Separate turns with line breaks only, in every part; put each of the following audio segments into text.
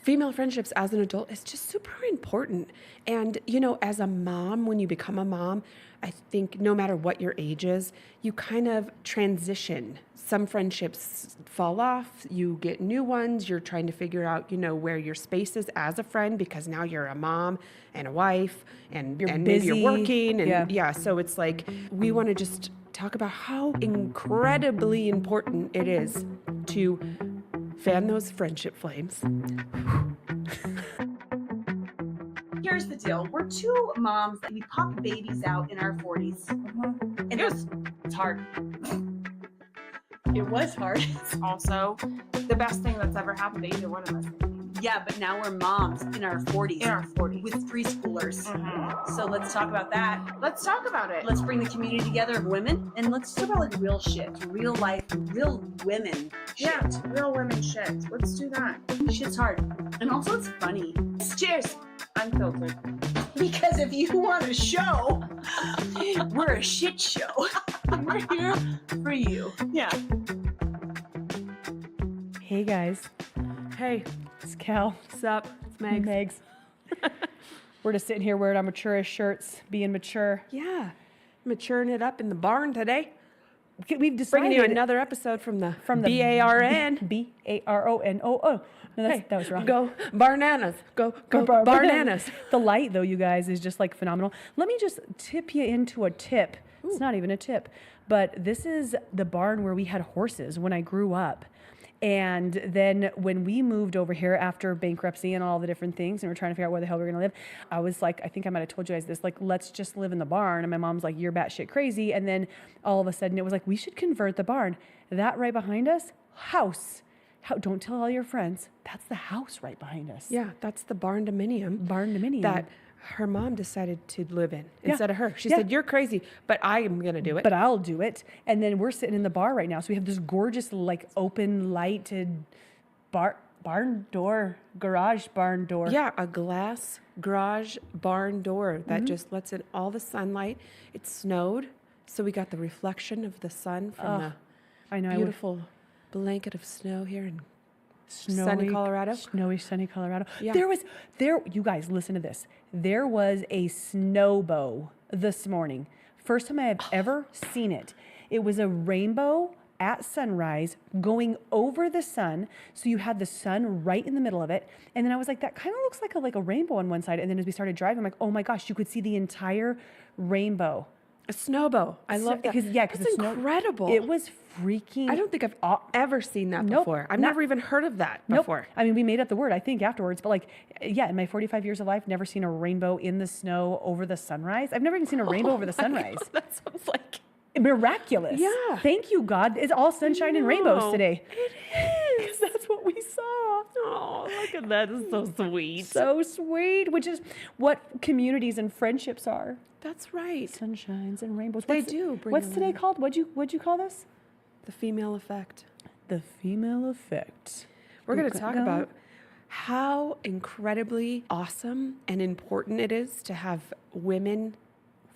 female friendships as an adult is just super important. And, as a mom, when you become a mom, I think no matter what your age is, you kind of transition. Some friendships fall off, you get new ones, you're trying to figure out, where your space is as a friend because now you're a mom and a wife and maybe you're working. And so it's like, we want to just talk about how incredibly important it is to fan those friendship flames.
Here's the deal. We're two moms that we popped babies out in our 40s. And it's hard. It was hard.
It's also the best thing that's ever happened to either one of us.
Yeah, but now we're moms in our 40s.
In our 40s.
With preschoolers. So let's talk about that.
Let's talk about it.
Let's bring the community together of women and let's talk about real shit, real life, real women shit.
Yeah, real women shit. Let's do that.
Shit's hard. And also it's funny.
Cheers. Unfiltered.
Because if you want a show, we're a shit show. We're here for you.
Yeah.
Hey guys,
Hey,
it's Cal.
what's up? It's Megs.
Megs. We're just sitting here wearing our mature shirts, being mature.
Yeah, maturing it up in the barn today.
We've decided
Bringing you another episode from the BARN.
BARONOO. No, that was wrong.
Go Barnanas. Go Barnanas.
The light, though, you guys, is just like phenomenal. Let me just tip you into a tip. Ooh. It's not even a tip, but this is the barn where we had horses when I grew up. And then when we moved over here after bankruptcy and all the different things, and we're trying to figure out where the hell we're going to live, I was like, I think I might have told you guys this, like, let's just live in the barn. And my mom's like, you're batshit crazy. And then all of a sudden it was like, we should convert the barn. That right behind us, house. Don't tell all your friends. That's the house right behind us.
Yeah, that's the barn-dominium.
Barn-dominium.
That her mom decided to live in instead of her. She said, you're crazy, but I am going to do it.
But I'll do it. And then we're sitting in the bar right now. So we have this gorgeous, like, open lighted garage barn door.
Yeah, a glass garage barn door that just lets in all the sunlight. It snowed, so we got the reflection of the sun from the beautiful blanket of snow here in sunny Colorado.
Snowy, sunny Colorado.
Yeah.
You guys, listen to this. There was a snowbow this morning. First time I have ever seen it. It was a rainbow at sunrise going over the sun. So you had the sun right in the middle of it. And then I was like, that kind of looks like a rainbow on one side. And then as we started driving, I'm like, oh my gosh, you could see the entire rainbow.
A snowbow. I love that.
Because
it's incredible.
It was freaking.
I don't think I've ever seen that before. I've never even heard of that before.
I mean, we made up the word, I think, afterwards. But in my 45 years of life, never seen a rainbow in the snow over the sunrise. I've never even seen a rainbow over the sunrise.
God, that sounds like
miraculous.
Yeah.
Thank you, God. It's all sunshine and rainbows today.
It is.
That's what we saw.
Oh, look at that. It's so sweet.
So sweet, which is what communities and friendships are.
That's right.
Sunshines and rainbows.
They do bring
What's
them
today
in.
called? What'd you call this?
The female effect.
The female effect.
We're going to talk about how incredibly awesome and important it is to have women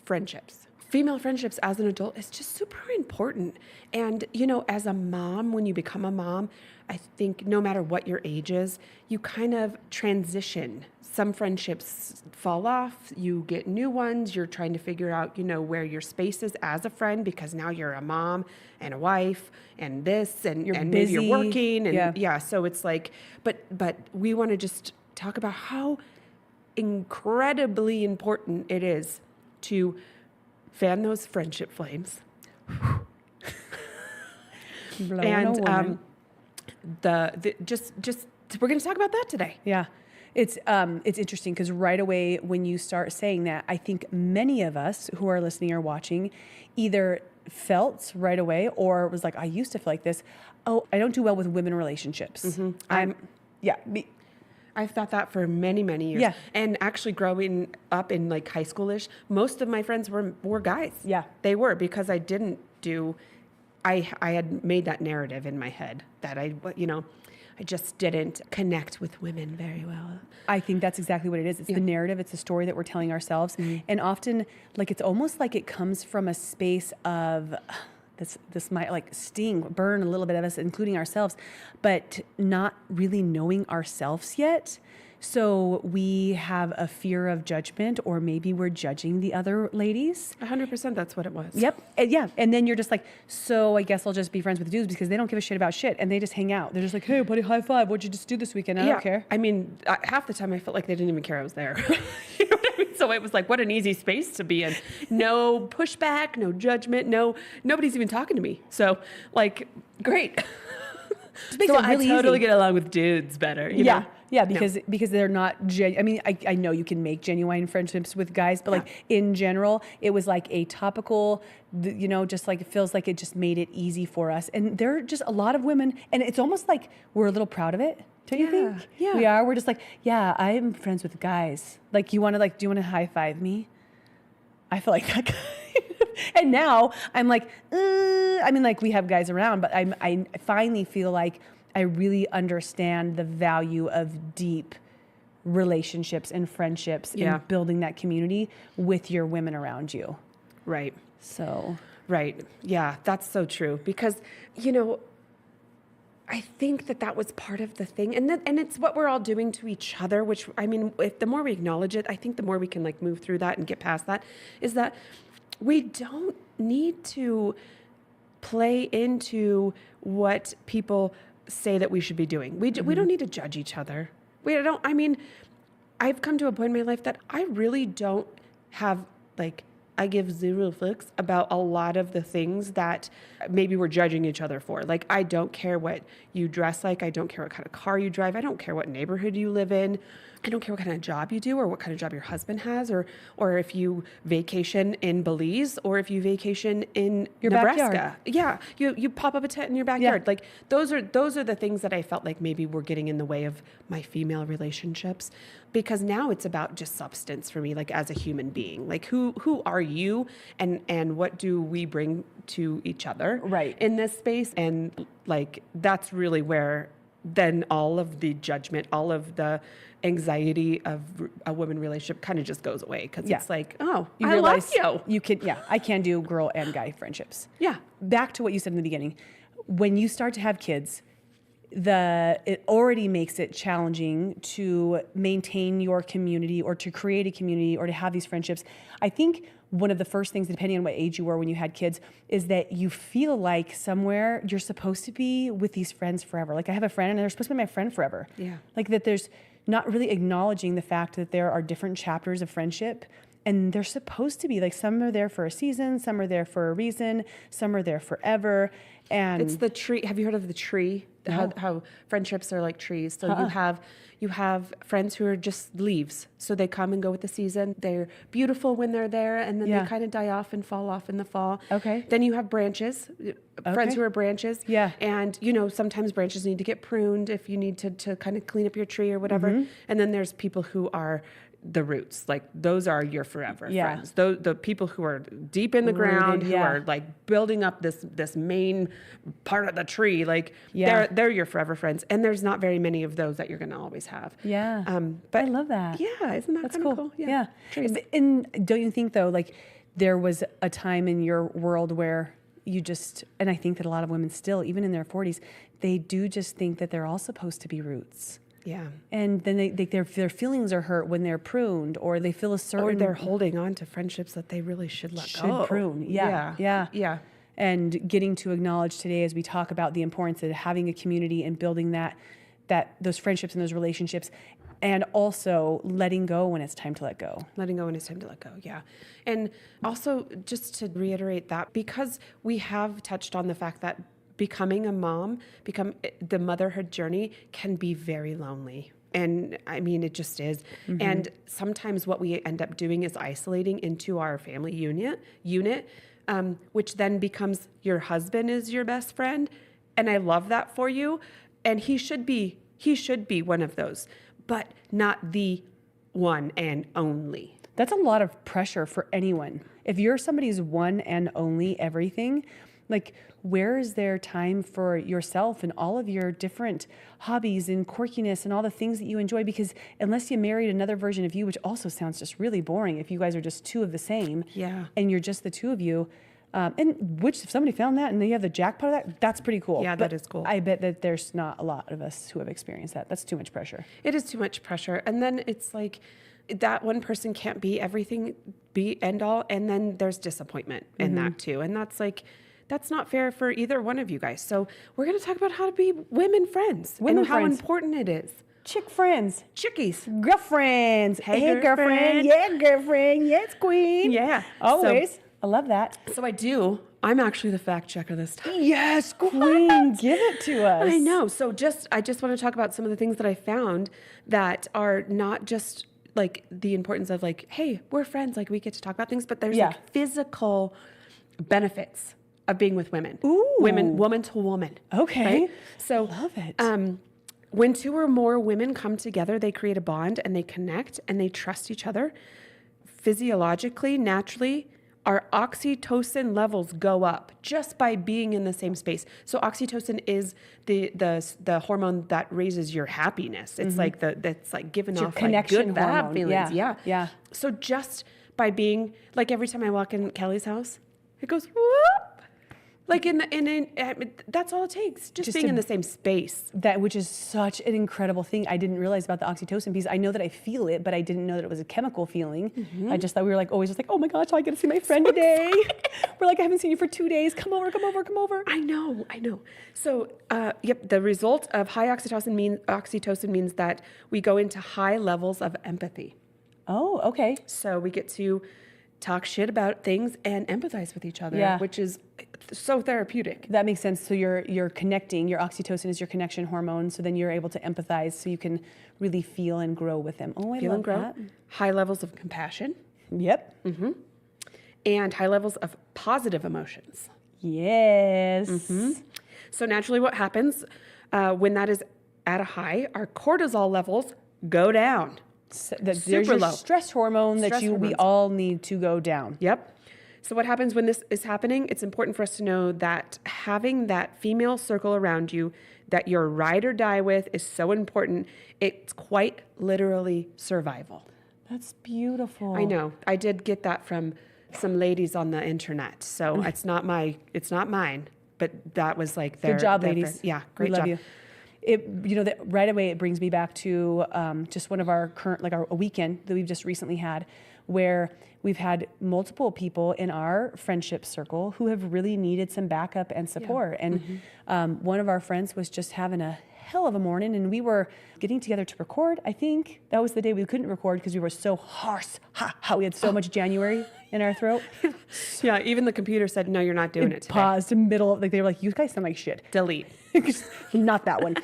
friendships. Female friendships as an adult is just super important. And, as a mom, when you become a mom, I think no matter what your age is, you kind of transition. Some friendships fall off, you get new ones, you're trying to figure out, where your space is as a friend because now you're a mom and a wife and this and maybe you're working. And so it's like, but we want to just talk about how incredibly important it is to fan those friendship flames. And just we're going to talk about that today.
Yeah. It's interesting because right away when you start saying that, I think many of us who are listening or watching either felt right away or was like, I used to feel like this. Oh, I don't do well with women relationships.
Mm-hmm. I've thought that for many, many years.
Yeah.
And actually growing up in like high schoolish, most of my friends were guys.
Yeah.
They were because I had made that narrative in my head that I just didn't connect with women very well.
I think that's exactly what it is. It's the narrative. It's the story that we're telling ourselves. Mm-hmm. And often, like, it's almost like it comes from a space of this might like sting, burn a little bit of us, including ourselves, but not really knowing ourselves yet. So we have a fear of judgment, or maybe we're judging the other ladies.
100%, that's what it was.
Yep. Yeah. And then you're just like, so I guess I'll just be friends with the dudes because they don't give a shit about shit. And they just hang out. They're just like, hey, buddy, high five. What'd you just do this weekend? I don't care.
I mean, half the time I felt like they didn't even care I was there. You know what I mean? So it was like, what an easy space to be in. No pushback, no judgment, nobody's even talking to me. So like, great. So I
really
totally
easy.
get along with dudes better. You know?
Yeah, because they're not. I mean, I know you can make genuine friendships with guys, but like in general, it was like a topical. Just like it feels like it just made it easy for us. And there are just a lot of women, and it's almost like we're a little proud of it. Don't you think?
Yeah.
We are. We're just like, yeah, I'm friends with guys. Like, do you want to high five me? I feel like that guy. And now I'm like, I mean, like we have guys around, but I finally feel like I really understand the value of deep relationships and friendships and building that community with your women around you.
Right.
So.
Right. Yeah, that's so true. Because, I think that was part of the thing. And it's what we're all doing to each other, which, I mean, if the more we acknowledge it, I think the more we can like move through that and get past that, is that we don't need to play into what people say that we should be doing. We don't need to judge each other. I've come to a point in my life that I really don't have I give zero fucks about a lot of the things that maybe we're judging each other for. Like, I don't care what you dress like. I don't care what kind of car you drive. I don't care what neighborhood you live in. I don't care what kind of job you do or what kind of job your husband has or if you vacation in Belize or if you vacation in
your
Nebraska.
Backyard.
Yeah. You pop up a tent in your backyard. Yeah. Like those are the things that I felt like maybe were getting in the way of my female relationships, because now it's about just substance for me, like as a human being. Like who are you and what do we bring to each other in this space? And like that's really where then all of the judgment, all of the anxiety of a woman relationship kind of just goes away, because it's like, oh,
you realize you can, I can do girl and guy friendships.
Yeah.
Back to what you said in the beginning. When you start to have kids, it already makes it challenging to maintain your community or to create a community or to have these friendships. I think one of the first things, depending on what age you were when you had kids, is that you feel like somewhere you're supposed to be with these friends forever. Like I have a friend and they're supposed to be my friend forever.
Yeah.
Like that there's not really acknowledging the fact that there are different chapters of friendship, and they're supposed to be like, some are there for a season, some are there for a reason, some are there forever. And
it's the tree. Have you heard of the tree?
No.
How friendships are like trees. So you have friends who are just leaves. So they come and go with the season. They're beautiful when they're there, and then they kind of die off and fall off in the fall.
Okay.
Then you have branches, friends who are branches.
Yeah.
And sometimes branches need to get pruned if you need to kind of clean up your tree or whatever. And then there's people who are the roots. Like those are your forever friends. The people who are deep in the ground, who are like building up this main part of the tree, like they're your forever friends. And there's not very many of those that you're going to always have.
Yeah.
But
I love that.
Yeah. Isn't that
That's
kind of cool?
Yeah.
Trees.
And don't you think though, like there was a time in your world where you just, and I think that a lot of women still, even in their 40s, they do just think that they're all supposed to be roots.
Yeah.
And then their feelings are hurt when they're pruned, or they feel a certain...
Or they're holding on to friendships that they really should let go.
Should prune. Yeah. And getting to acknowledge today, as we talk about the importance of having a community and building those friendships and those relationships, and also letting go when it's time to let go.
Letting go when it's time to let go, yeah. And also, just to reiterate that, because we have touched on the fact that becoming a mom, the motherhood journey can be very lonely. And I mean, it just is. And sometimes what we end up doing is isolating into our family unit, which then becomes your husband is your best friend. And I love that for you. And he should be one of those, but not the one and only.
That's a lot of pressure for anyone. If you're somebody's one and only everything, like, where is there time for yourself and all of your different hobbies and quirkiness and all the things that you enjoy? Because unless you married another version of you, which also sounds just really boring if you guys are just two of the same, and you're just the two of you, And which, if somebody found that and they have the jackpot of that, that's pretty cool.
Yeah,
But
that is cool.
I bet that there's not a lot of us who have experienced that. That's too much pressure.
It is too much pressure. And then it's like that one person can't be everything, be end all. And then there's disappointment in that too. And that's like, that's not fair for either one of you guys. So we're going to talk about how to be women friends
Women
and how
friends.
important it is.
Chick friends.
Chickies.
Girlfriends.
Hey,
girlfriend.
girlfriend.
Yeah, girlfriend. Yes, queen.
Yeah.
Always. I love that.
So I'm actually the fact checker this time.
Yes, queen. Give it to us.
I know. So I just want to talk about some of the things that I found that are not just like the importance of like, hey, we're friends, like we get to talk about things, but there's
Yeah.
like physical benefits of being with women.
Ooh.
Woman to woman.
Okay.
Right? So
Love it.
When two or more women come together, they create a bond and they connect and they trust each other. Physiologically, naturally, our oxytocin levels go up just by being in the same space. So oxytocin is the hormone that raises your happiness. It's like that's like giving
your
off like
connection
good vibe
hormone.
feelings.
Yeah. Yeah.
So just by being like every time I walk in Kelly's house, it goes whoop. Like that's all it takes. Just being
to-
in the same space.
That, which is such an incredible thing. I didn't realize about the oxytocin piece. I know that I feel it, but I didn't know that it was a chemical feeling. I just thought we were like always just like, oh my gosh, I get to see my friend today. We're like, I haven't seen you for 2 days. Come over.
I know. So, the result of high oxytocin means that we go into high levels of empathy.
Oh, okay.
So we get to talk shit about things and empathize with each other,
Yeah.
which is so therapeutic.
That makes sense. So you're connecting. Your oxytocin is your connection hormone. So then you're able to empathize. So you can really feel and grow with them. Oh, I
Feel
love
and grow.
that.
High levels of compassion
Yep.
and high levels of positive emotions.
Yes.
So naturally what happens when that is at a high, our cortisol levels go down.
So there's
Super
your
low.
stress hormone
Stress
we
hormones.
all need to go down.
Yep. So what happens when this is happening? It's important for us to know that having that female circle around you that you're ride or die with is so important. It's quite literally survival.
That's beautiful.
I know. I did get that from some ladies on the internet. So it's not mine, but that was like their
Good job,
their-
ladies.
Yeah, great
we love
job.
you. That right away it brings me back to just one of our current, like a weekend that we've just recently had, where we've had multiple people in our friendship circle who have really needed some backup and support. And one of our friends was just having a hell of a morning, and we were getting together to record. I think that was the day we couldn't record because we were so hoarse. How we had so much January in our throat.
Yeah, even the computer said, no, you're not doing it today.
Paused in the middle of, like, they were like, you guys sound like shit.
Delete.
Not that one.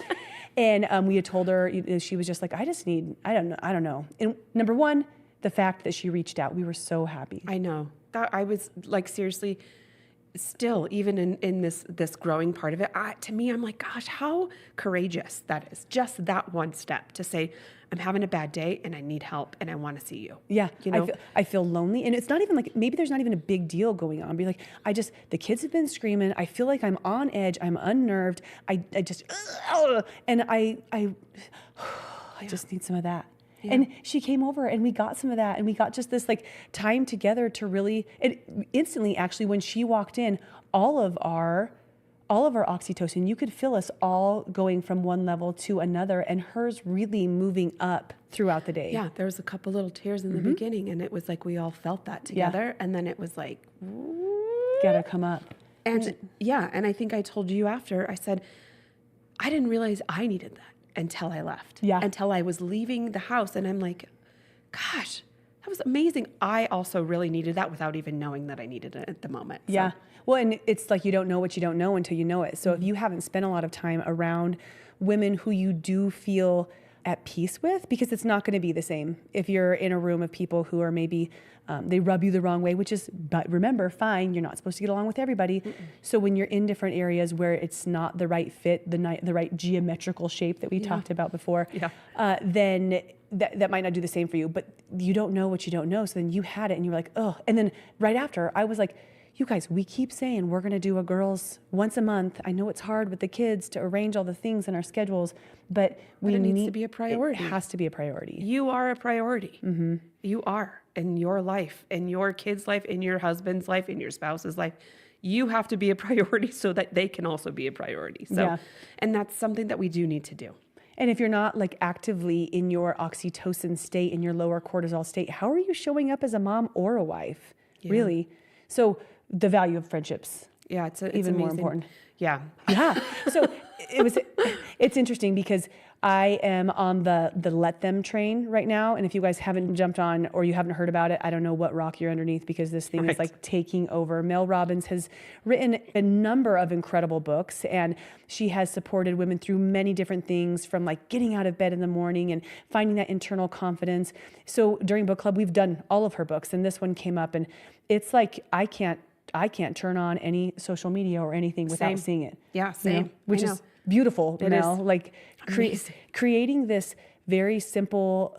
And we had told her, she was just like, I don't know. And number one, the fact that she reached out, we were so happy.
I know. That I was like, seriously, still, even in this growing part of it, to me, I'm like, gosh, how courageous that is. Just that one step to say, I'm having a bad day and I need help and I want to see you.
Yeah,
You know?
I feel lonely, and it's not even like, maybe there's not even a big deal going on. Be like, the kids have been screaming. I feel like I'm on edge. I'm unnerved. I just, and I just need some of that.
Yeah.
And she came over and we got some of that, and we got just this like time together to really, instantly actually when she walked in, all of our oxytocin, you could feel us all going from one level to another, and hers really moving up throughout the day.
Yeah, there was a couple little tears in the beginning, and it was like we all felt that together, and then it was like,
Gotta come up.
and and I think I told you after, I said, I didn't realize I needed that until I left.
Yeah.
Until I was leaving the house, and I'm like, gosh, that was amazing. I also really needed that without even knowing that I needed it at the moment. So,
Yeah. Well, and it's like you don't know what you don't know until you know it. So if you haven't spent a lot of time around women who you do feel at peace with, because it's not going to be the same if you're in a room of people who are maybe they rub you the wrong way, but remember, fine, you're not supposed to get along with everybody. So when you're in different areas where it's not the right fit, the right geometrical shape that we talked about before, then that might not do the same for you. But you don't know what you don't know. So then you had it and you were like, oh. And then right after, I was like, you guys, we keep saying we're going to do a girls once a month. I know it's hard with the kids to arrange all the things in our schedules, but
it needs to be a priority.
It has to be a priority.
You are a priority. You are in your life, in your kids' life, in your husband's life, in your spouse's life. You have to be a priority so that they can also be a priority. So, and that's something that we do need to do.
And if you're not like actively in your oxytocin state, in your lower cortisol state, how are you showing up as a mom or a wife? Really? So the value of friendships.
Yeah, it's
even more
amazing.
important.
Yeah.
Yeah. So it's interesting because I am on the let them train right now. And if you guys haven't jumped on or you haven't heard about it, I don't know what rock you're underneath, because this thing is like taking over. Mel Robbins has written a number of incredible books, and she has supported women through many different things, from like getting out of bed in the morning and finding that internal confidence. So during book club, we've done all of her books, and this one came up, and it's like, I can't turn on any social media or anything without seeing it.
Yeah, same.
You know? Which is beautiful, Mel. Like creating this very simple,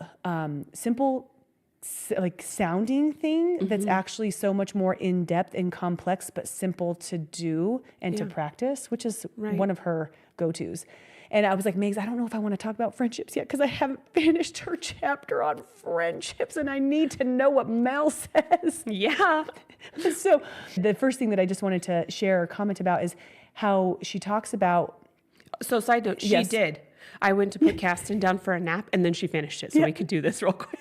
like sounding thing that's actually so much more in depth and complex, but simple to do and to practice, which is one of her go-tos. And I was like, Megs, I don't know if I want to talk about friendships yet, because I haven't finished her chapter on friendships, and I need to know what Mel says.
Yeah.
So the first thing that I just wanted to share or comment about is how she talks about.
So side note, she did. I went to put Kasten down for a nap, and then she finished it, so we could do this real quick.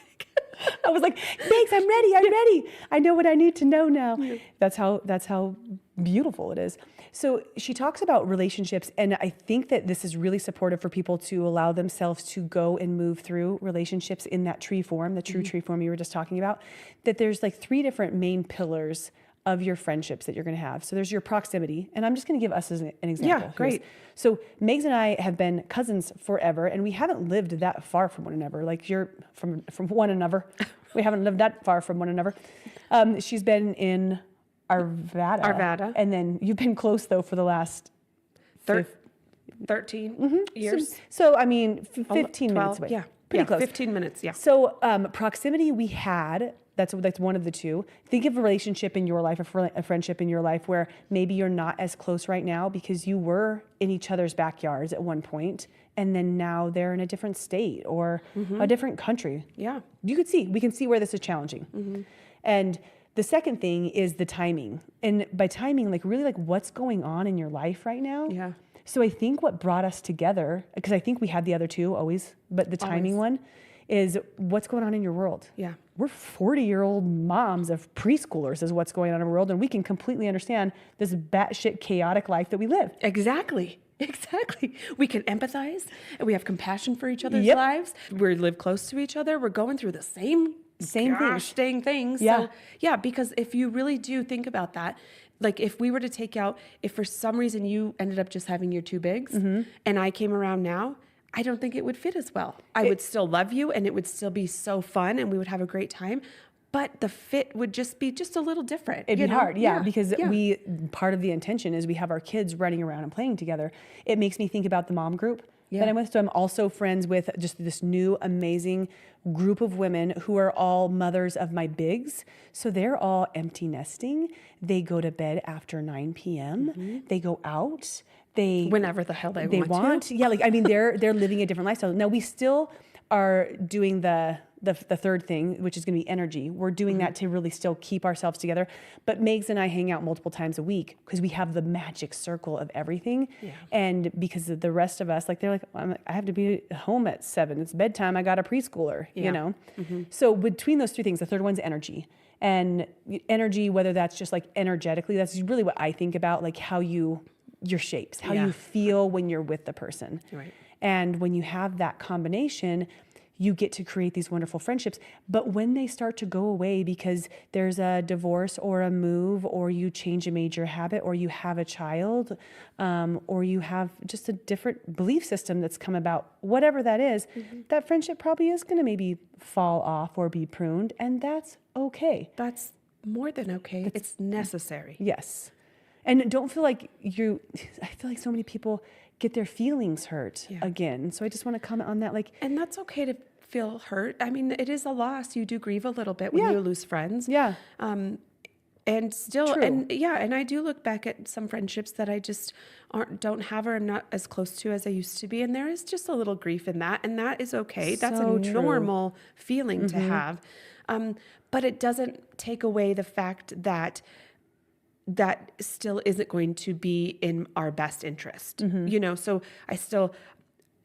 I was like, Megs, I'm ready. I know what I need to know now. Yeah. That's how beautiful it is. So she talks about relationships, and I think that this is really supportive for people to allow themselves to go and move through relationships in that tree form, the true tree form you were just talking about, that there's like 3 different main pillars of your friendships that you're going to have. So there's your proximity, and I'm just going to give us as an example.
Yeah, great.
So Megs and I have been cousins forever, and we haven't lived that far from one another. Like you're from one another. We haven't lived that far from one another. She's been in Arvada. And then you've been close though for the last
13 years.
So I mean, 15 minutes away.
Yeah.
Pretty close.
15 minutes. Yeah.
So proximity we had. That's one of the two. Think of a relationship in your life, a friendship in your life where maybe you're not as close right now because you were in each other's backyards at one point, and then now they're in a different state or a different country.
Yeah.
We can see where this is challenging. And the second thing is the timing. And by timing, like really like what's going on in your life right now.
Yeah.
So I think what brought us together, because I think we had the other two always, but the timing one is what's going on in your world.
Yeah.
We're 40-year-old moms of preschoolers is what's going on in our world, and we can completely understand this batshit chaotic life that we live.
Exactly. We can empathize, and we have compassion for each other's lives. We live close to each other. We're going through the same things.
Yeah.
So, because if you really do think about that, like if we were to take out, if for some reason you ended up just having your 2 bigs and I came around now, I don't think it would fit as well. I would still love you, and it would still be so fun, and we would have a great time. But the fit would just be a little different.
It'd be hard, because part of the intention is we have our kids running around and playing together. It makes me think about the mom group that I'm with. So I'm also friends with just this new amazing group of women who are all mothers of my bigs. So they're all empty nesting. They go to bed after 9 p.m. They go out.
Whenever the hell they want to.
Yeah, like I mean, they're living a different lifestyle. Now we still are doing the third thing, which is going to be energy. We're doing that to really still keep ourselves together. But Megs and I hang out multiple times a week because we have the magic circle of everything. Yeah. And because of the rest of us, like they're like, I have to be home at 7. It's bedtime. I got a preschooler, you know? So between those 3 things, the third one's energy. And energy, whether that's just like energetically, that's really what I think about, like how your shapes, how you feel when you're with the person.
Right.
And when you have that combination, you get to create these wonderful friendships. But when they start to go away because there's a divorce or a move, or you change a major habit, or you have a child, or you have just a different belief system that's come about, whatever that is, that friendship probably is going to maybe fall off or be pruned. And that's okay.
That's more than okay. It's necessary.
Yes. And don't feel like I feel like so many people get their feelings hurt again. So I just want to comment on that.
And that's okay to feel hurt. I mean, it is a loss. You do grieve a little bit when you lose friends.
Yeah.
And still,
True.
and I do look back at some friendships that I just don't have or am not as close to as I used to be. And there is just a little grief in that. And that is okay. That's
So
a
true.
normal feeling to have. But it doesn't take away the fact that that still isn't going to be in our best interest. So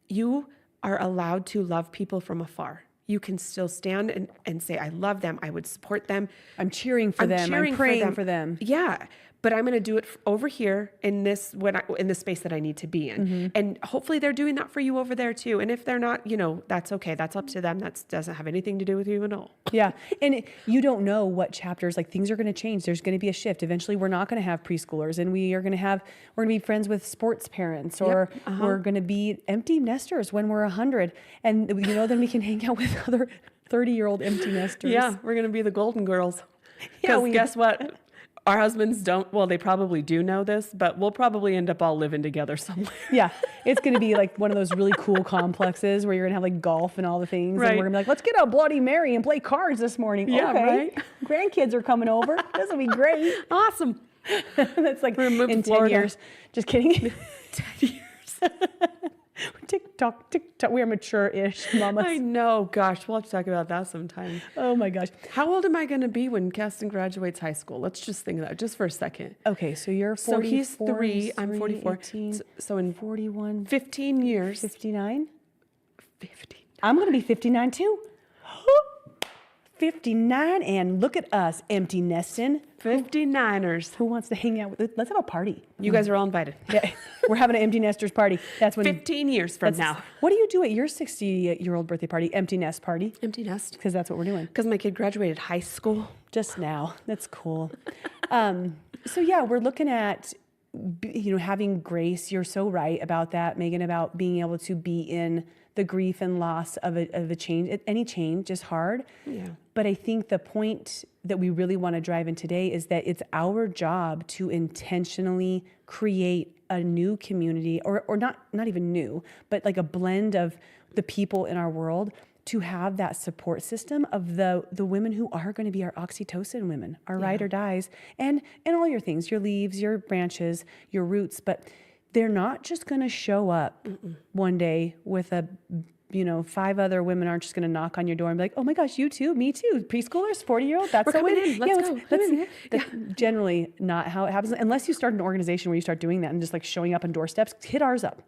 you are allowed to love people from afar. You can still stand and say, I love them. I would support them.
I'm cheering for them. I'm praying for them.
Yeah. But I'm going to do it over here in this in the space that I need to be in. And hopefully they're doing that for you over there too. And if they're not, that's okay. That's up to them. That doesn't have anything to do with you at all.
Yeah. And you don't know what chapters, like things are going to change. There's going to be a shift. Eventually we're not going to have preschoolers and we're going to be friends with sports parents or we're going to be empty nesters when we're 100. And then we can hang out with other 30-year-old empty nesters.
Yeah. We're going to be the golden girls.
Yeah,
Because guess what? Our husbands don't, well, they probably do know this, but we'll probably end up all living together somewhere.
Yeah. It's going to be like one of those really cool complexes where you're going to have like golf and all the things.
Right.
And we're going to be like, let's get a Bloody Mary and play cards this morning.
Yeah,
okay.
right.
Grandkids are coming over. This will be great.
Awesome.
That's like
We're moving
in
to
10
Florida.
years. Just kidding.
10 years.
TikTok. We're mature-ish mamas.
I know. Gosh, we'll have to talk about that sometime.
Oh my gosh.
How old am I going to be when Keston graduates high school? Let's just think of that just for a second.
Okay, so you're 44.
So he's 3, I'm 44.
18,
So in
41,
15 years.
59.
15.
I'm going to be 59 too. 59, and look at us, empty nesting.
59ers.
Who wants to hang out with? Let's have a party.
You guys are all invited.
Yeah, we're having an empty nesters party. That's when
15 years from now.
What do you do at your 60-year-old birthday party? Empty nest party?
Empty nest.
Because that's what we're doing.
Because my kid graduated high school.
Just now. That's cool. So yeah, we're looking at having grace. You're so right about that, Megan, about being able to be in the grief and loss of a change. Any change is hard.
Yeah.
But I think the point that we really want to drive in today is that it's our job to intentionally create a new community, or not even new, but like a blend of the people in our world, to have that support system of the women who are going to be our oxytocin women, our ride or dies, and all your things, your leaves, your branches, your roots. But they're not just going to show up one day with 5 other women aren't just going to knock on your door and be like, oh my gosh, you too, me too, preschoolers, 40-year-old, that's
We're
so
coming
weird.
in. Let's go. Come in.
That's generally not how it happens. Unless you start an organization where you start doing that and just like showing up on doorsteps. Hit ours up.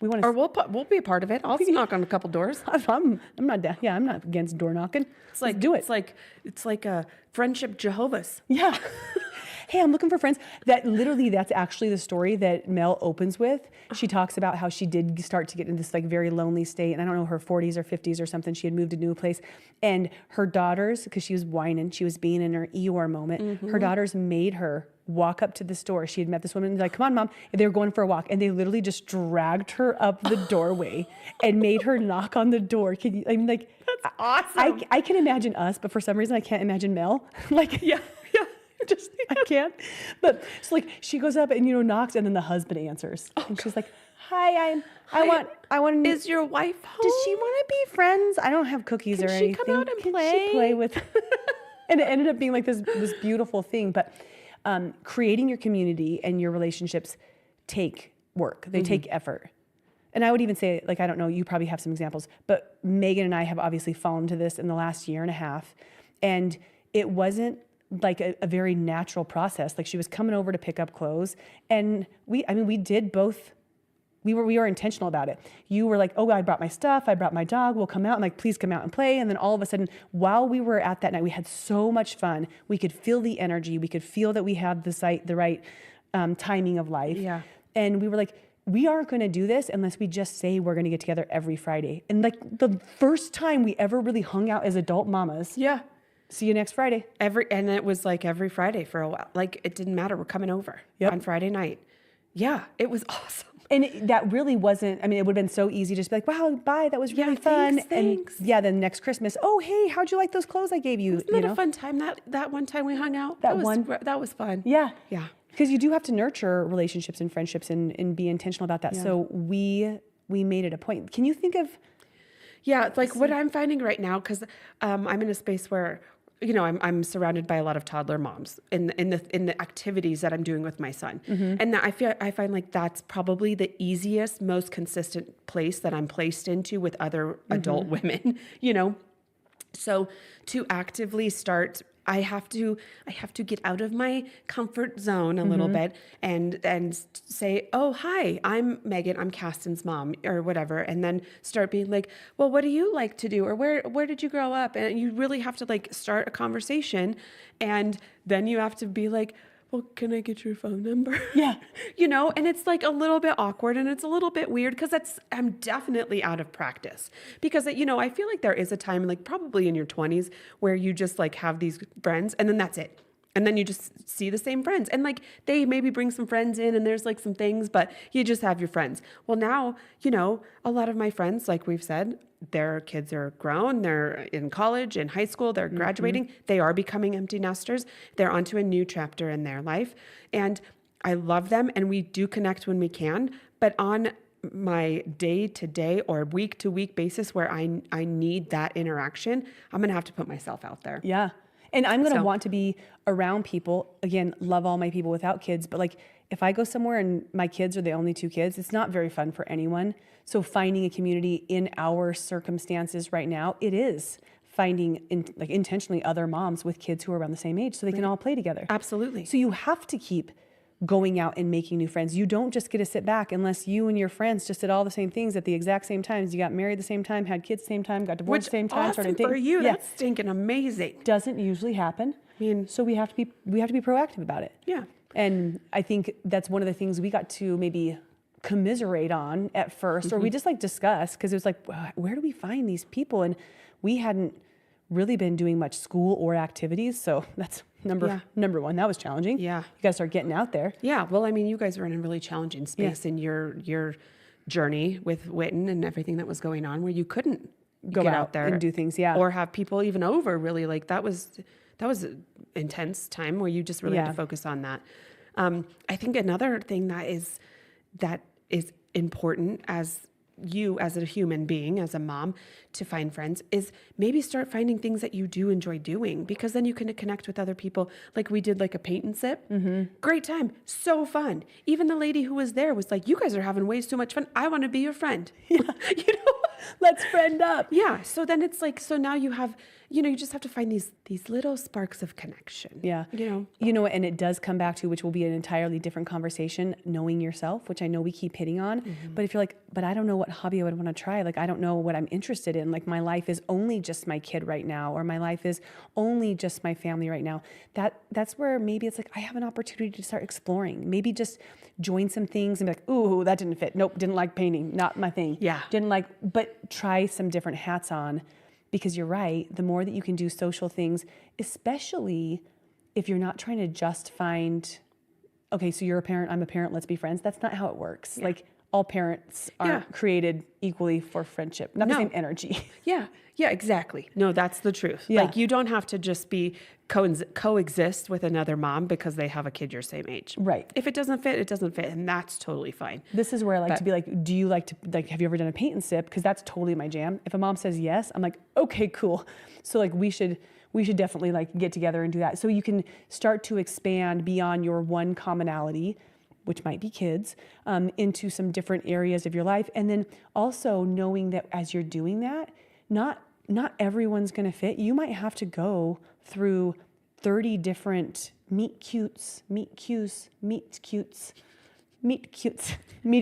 We want to.
Or we'll be a part of it. I'll knock on a couple doors.
I'm not down. Yeah, I'm not against door knocking.
It's like,
Let's do it.
It's like a friendship Jehovah's.
Yeah. Hey, I'm looking for friends. That's actually the story that Mel opens with. She talks about how she did start to get in this like very lonely state. And I don't know, her 40s or 50s or something. She had moved to a new place. And her daughters, because she was whining, she was being in her Eeyore moment. Her daughters made her walk up to the store. She had met this woman and like, come on, Mom. And they were going for a walk. And they literally just dragged her up the doorway and made her knock on the door. That's
awesome.
I can imagine us, but for some reason I can't imagine Mel.
Yeah.
I can't. But it's like she goes up and knocks, and then the husband answers, and she's like, "Hi, I want.
Is your wife home?
Does she want to be friends? I don't have cookies
Can
or
she
anything.
come out and
Can
play?"
she play with?" And it ended up being like this beautiful thing. But creating your community and your relationships take work. They take effort. And I would even say, like, I don't know, you probably have some examples, but Megan and I have obviously fallen to this in the last year and a half, and it wasn't like a very natural process. Like, she was coming over to pick up clothes, and we did both. We were intentional about it. You were like, oh, I brought my stuff, I brought my dog, we'll come out. I'm like, please come out and play. And then all of a sudden, while we were at that night, we had so much fun. We could feel the energy. We could feel that we had the right timing of life.
Yeah.
And we were like, we aren't going to do this unless we just say we're going to get together every Friday. And like the first time we ever really hung out as adult mamas.
Yeah.
See you next Friday.
And it was like every Friday for a while. Like, it didn't matter. We're coming over on Friday night. Yeah, it was awesome.
And that really wasn't, it would have been so easy to just be like, wow, bye, that was really fun.
Thanks.
And then next Christmas, oh, hey, how'd you like those clothes I gave you?
Wasn't that a fun time? That one time we hung out? That was fun.
Yeah.
Yeah.
Because you do have to nurture relationships and friendships and be intentional about that. Yeah. So we made it a point. Can you think of...
Yeah, it's like what I'm finding right now, because I'm in a space where I'm surrounded by a lot of toddler moms in the activities that I'm doing with my son. And that I find like that's probably the easiest, most consistent place that I'm placed into with other adult women, So to actively start, I have to get out of my comfort zone a little bit and say, oh, hi, I'm Megan, I'm Caston's mom or whatever. And then start being like, well, what do you like to do? Or where did you grow up? And you really have to like start a conversation. And then you have to be like, well, can I get your phone number?
Yeah.
And it's like a little bit awkward and it's a little bit weird because I'm definitely out of practice because, I feel like there is a time like probably in your 20s where you just like have these friends and then that's it. And then you just see the same friends and like they maybe bring some friends in and there's like some things, but you just have your friends. Well, now, a lot of my friends, like we've said, their kids are grown, they're in college, in high school, they're graduating, they are becoming empty nesters, they're onto a new chapter in their life. And I love them and we do connect when we can, but on my day-to-day or week-to-week basis where I need that interaction, I'm going to have to put myself out there.
Yeah. And I'm going to want to be around people. Again, love all my people without kids. But like if I go somewhere and my kids are the only two kids, it's not very fun for anyone. So finding a community in our circumstances right now, it is finding intentionally other moms with kids who are around the same age so they can all play together.
Absolutely.
So you have to keep going out and making new friends. You don't just get to sit back unless you and your friends just did all the same things at the exact same times. You got married the same time, had kids the same time, got divorced the same time,
awesome
started dating.
for you.
Yeah.
That's stinking amazing.
Doesn't usually happen. So we have to be proactive about it.
Yeah.
And I think that's one of the things we got to maybe commiserate on at first, or we just like discuss, because it was like, where do we find these people? And we hadn't really been doing much school or activities. So that's number one. That was challenging.
Yeah.
You got to start getting out there.
Yeah. Well, I mean, you guys were in a really challenging space in your journey with Witten and everything that was going on where you couldn't
Go
get
out
there
and do things. Yeah.
Or have people even over really. Like that was an intense time where you just really had to focus on that. I think another thing that is important as you as a human being, as a mom, to find friends is maybe start finding things that you do enjoy doing, because then you can connect with other people. Like we did like a paint and sip. Great time. So fun. Even the lady who was there was like, you guys are having way too much fun. I want to be your friend.
Let's friend up.
Yeah. So then it's like, so now you have, you just have to find these little sparks of connection.
Yeah. And it does come back to, which will be an entirely different conversation, knowing yourself, which I know we keep hitting on. But if you're like, but I don't know what hobby I would want to try. Like, I don't know what I'm interested in. Like, my life is only just my kid right now, or my life is only just my family right now. That's where maybe it's like, I have an opportunity to start exploring. Maybe just join some things and be like, ooh, that didn't fit. Nope, didn't like painting. Not my thing.
Yeah.
But try some different hats on. Because you're right, the more that you can do social things, especially if you're not trying to just find, okay, so you're a parent, I'm a parent, let's be friends. That's not how it works. Yeah. Like, all parents aren't created equally for friendship, not the same energy.
Yeah, exactly. No, that's the truth.
Yeah.
Like, you don't have to just be coexist with another mom because they have a kid your same age.
Right.
If it doesn't fit, it doesn't fit, and that's totally fine.
This is where I like to be like, do you like to, like, have you ever done a paint and sip? Because that's totally my jam. If a mom says yes, I'm like, okay, cool. So like we should definitely like get together and do that. So you can start to expand beyond your one commonality, which might be kids, into some different areas of your life. And then also knowing that as you're doing that, not everyone's going to fit. You might have to go through 30 different meet cutes, meeting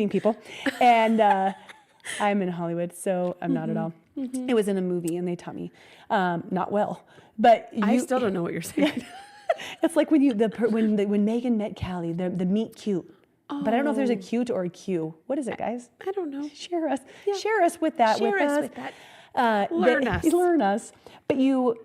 people. And I'm in Hollywood, so I'm not at all. It was in a movie and they taught me not well. But
I still don't know what you're saying.
It's like when when Megan met Callie, the meet cute. Oh. But I don't know if there's a cute or a Q. What is it, guys?
I don't know.
Share us with that.
Share us with that.
Learn us. But you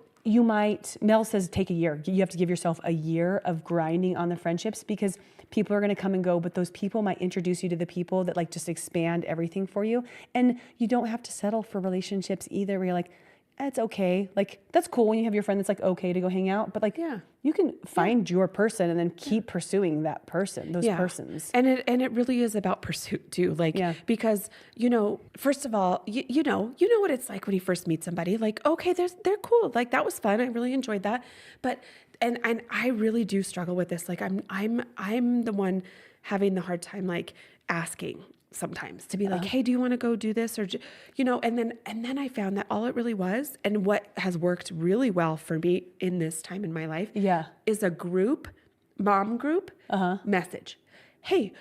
might, Mel says, take a year. You have to give yourself a year of grinding on the friendships, because people are going to come and go, but those people might introduce you to the people that like just expand everything for you. And you don't have to settle for relationships either, where you're like, it's okay. Like, that's cool when you have your friend that's like okay to go hang out, but like,
Yeah.
you can find your person and then keep pursuing that person, those persons.
And it really is about pursuit too. Like, because, first of all, you know what it's like when you first meet somebody, like, okay, they're cool. Like, that was fun. I really enjoyed that. But, and I really do struggle with this. Like, I'm the one having the hard time, like, asking sometimes to be like, hey, do you want to go do this? Or, and then I found that all it really was, and what has worked really well for me in this time in my life is a mom group message. Hey,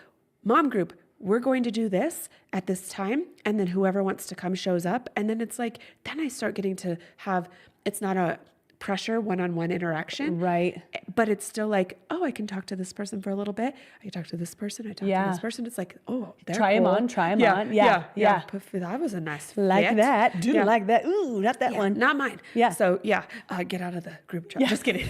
mom group, we're going to do this at this time. And then whoever wants to come shows up. And then it's like, then I start getting to have, it's not a pressure one-on-one interaction.
Right.
But it's still like, oh, I can talk to this person for a little bit. I can talk to this person. I talk to this person. It's like, oh, they're
try
cool.
them on. Yeah.
That was a nice
Like
fit.
that. Do like that. Ooh, not that one.
Not mine.
Yeah.
So get out of the group chat. Just kidding.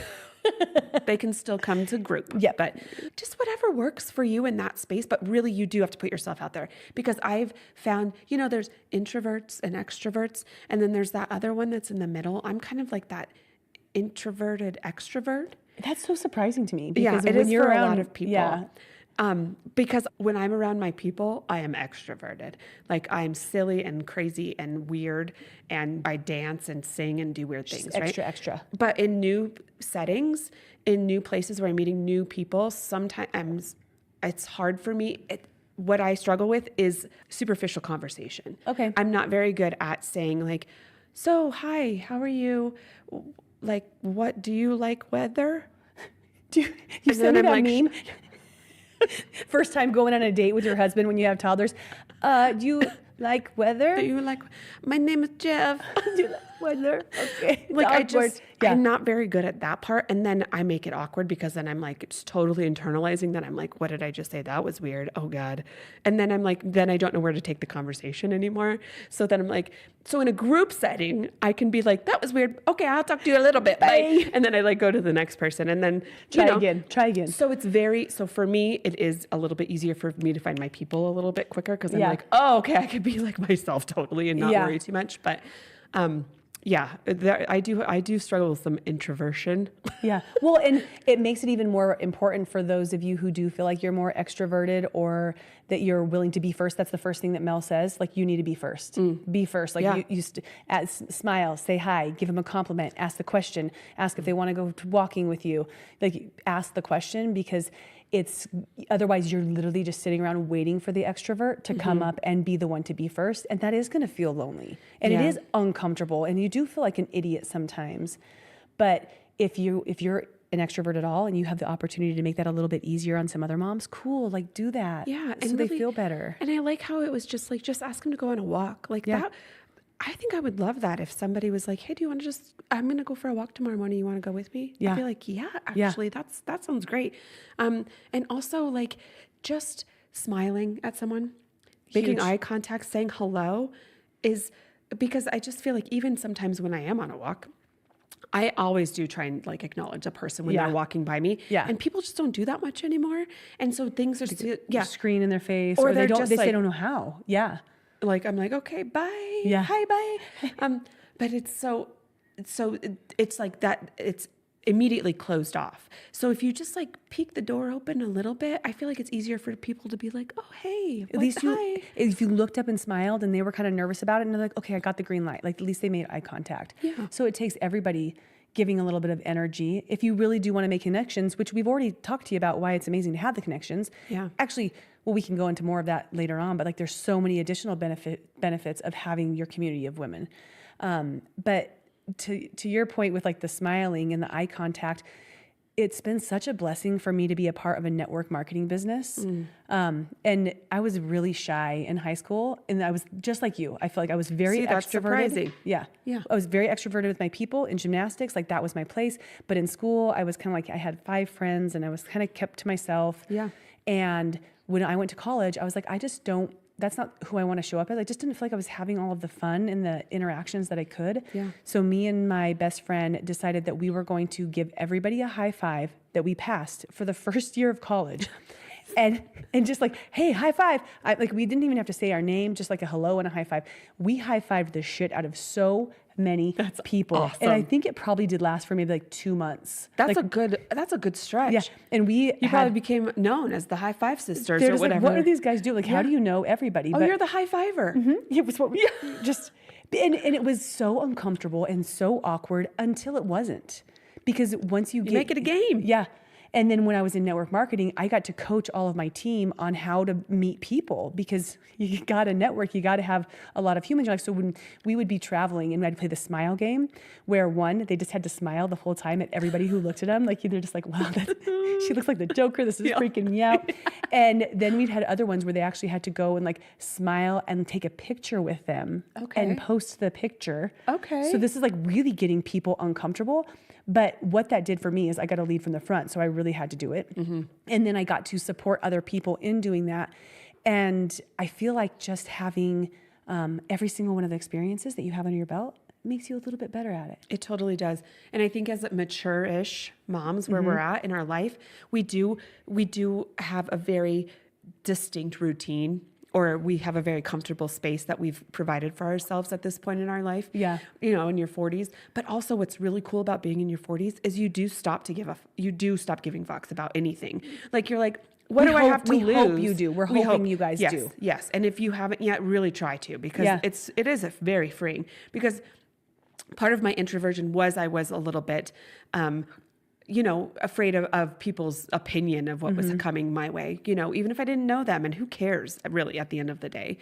They can still come to group.
Yeah.
But just whatever works for you in that space. But really, you do have to put yourself out there, because I've found, there's introverts and extroverts. And then there's that other one that's in the middle. I'm kind of like that introverted extrovert.
That's so surprising to me, because
it
when
is
you're
for
around
a lot of people.
Yeah.
Because when I'm around my people, I am extroverted. Like, I'm silly and crazy and weird, and I dance and sing and do weird things, right?
Extra.
But in new settings, in new places where I'm meeting new people, sometimes it's hard for me. What I struggle with is superficial conversation.
Okay.
I'm not very good at saying, like, so, hi, how are you? Like, what do you like weather?
You
And
send me
then
that
I'm like,
meme? First time going on a date with your husband when you have toddlers. Do you like weather?
Do you like, my name is Jeff.
Do you like weather? Okay.
Like,
It's awkward.
I'm not very good at that part. And then I make it awkward, because then I'm like, it's totally internalizing that. I'm like, what did I just say? That was weird. Oh God. And then I'm like, then I don't know where to take the conversation anymore. So then I'm like, so in a group setting, I can be like, that was weird. Okay, I'll talk to you a little bit. Bye. And then I like go to the next person, and then
Try again.
So for me, it is a little bit easier for me to find my people a little bit quicker, because I'm like, oh, okay, I could be like myself totally and not worry too much. But I do struggle with some introversion.
Yeah. Well, and it makes it even more important for those of you who do feel like you're more extroverted, or that you're willing to be first. That's the first thing that Mel says. Like, you need to be first. Be first. Like, smile, say hi, give them a compliment, ask the question, ask if they want to go walking with you. Like, ask the question, because otherwise you're literally just sitting around waiting for the extrovert to come up and be the one to be first. And that is going to feel lonely, and it is uncomfortable, and you do feel like an idiot sometimes. But if you're an extrovert at all, and you have the opportunity to make that a little bit easier on some other moms, cool, like, do that.
Yeah.
So they feel better.
And I like how it was just like, just ask them to go on a walk. Like that. I think I would love that if somebody was like, hey, do you want to I'm going to go for a walk tomorrow morning. You want to go with me?
Yeah.
I'd be like, actually, that sounds great. And also, like, just smiling at someone, making eye contact, saying hello, is because I just feel like even sometimes when I am on a walk, I always do try and like acknowledge a person when they're walking by me.
Yeah.
And people just don't do that much anymore. And so things are still,
Screen in their face,
Or
or
they're
they
just
say
like-
they don't know how. Yeah.
like, I'm like, okay, bye.
Yeah.
Hi, bye. But it's it's like that. It's immediately closed off. So if you just like peek the door open a little bit, I feel like it's easier for people to be like, oh, hey,
At least
hi.
if you looked up and smiled and they were kind of nervous about it, and they're like, okay, I got the green light. Like, at least they made eye contact.
Yeah.
So it takes everybody giving a little bit of energy. If you really do want to make connections, which we've already talked to you about why it's amazing to have the connections.
Yeah.
Actually, well, we can go into more of that later on, but like, there's so many additional benefits of having your community of women. But to your point with like the smiling and the eye contact, it's been such a blessing for me to be a part of a network marketing business. And I was really shy in high school, and I was just like you. I feel like I was very
See, that's
extroverted.
surprising.
Yeah. I was very extroverted with my people in gymnastics. Like, that was my place. But in school, I was kind of like, I had 5 friends, and I was kind of kept to myself.
Yeah.
And when I went to college, I was like, that's not who I want to show up as. I just didn't feel like I was having all of the fun and the interactions that I could.
Yeah.
So me and my best friend decided that we were going to give everybody a high five that we passed for the first year of college. and just like, hey, high five. We didn't even have to say our name, just like a hello and a high five. We high-fived the shit out of so many people. And I
awesome.
think it probably did last for maybe like 2 months.
That's
like,
a good stretch.
yeah. And
You probably became known as the high five sisters
they're
or
just like,
whatever.
what do these guys do? Like, how do you know everybody?
Oh, you're the high fiver.
It was what we just, and it was so uncomfortable and so awkward until it wasn't. Because once you
make it a game.
Yeah. And then when I was in network marketing, I got to coach all of my team on how to meet people, because you got to network. You got to have a lot of humans. Like, so when we would be traveling and I'd play the smile game, where they just had to smile the whole time at everybody who looked at them. Like, they're just like, wow, she looks like the Joker. This is freaking me out. And then we'd had other ones where they actually had to go and like smile and take a picture with them and post the picture.
Okay.
So this is like really getting people uncomfortable. But what that did for me is I got to lead from the front. So I really had to do it. And then I got to support other people in doing that. And I feel like just having every single one of the experiences that you have under your belt makes you a little bit better at it.
It totally does. And I think as mature-ish moms where we're at in our life, we do have a very distinct routine, or we have a very comfortable space that we've provided for ourselves at this point in our life.
Yeah.
You know, in your 40s. But also what's really cool about being in your 40s is you do stop giving fucks about anything. Like, you're like, what do I have to lose?
We hope you do. We're hoping you guys do.
Yes. And if you haven't yet, really try to, because it is very freeing. Because part of my introversion was I was a little bit, afraid of people's opinion of what was coming my way, even if I didn't know them, and who cares really at the end of the day.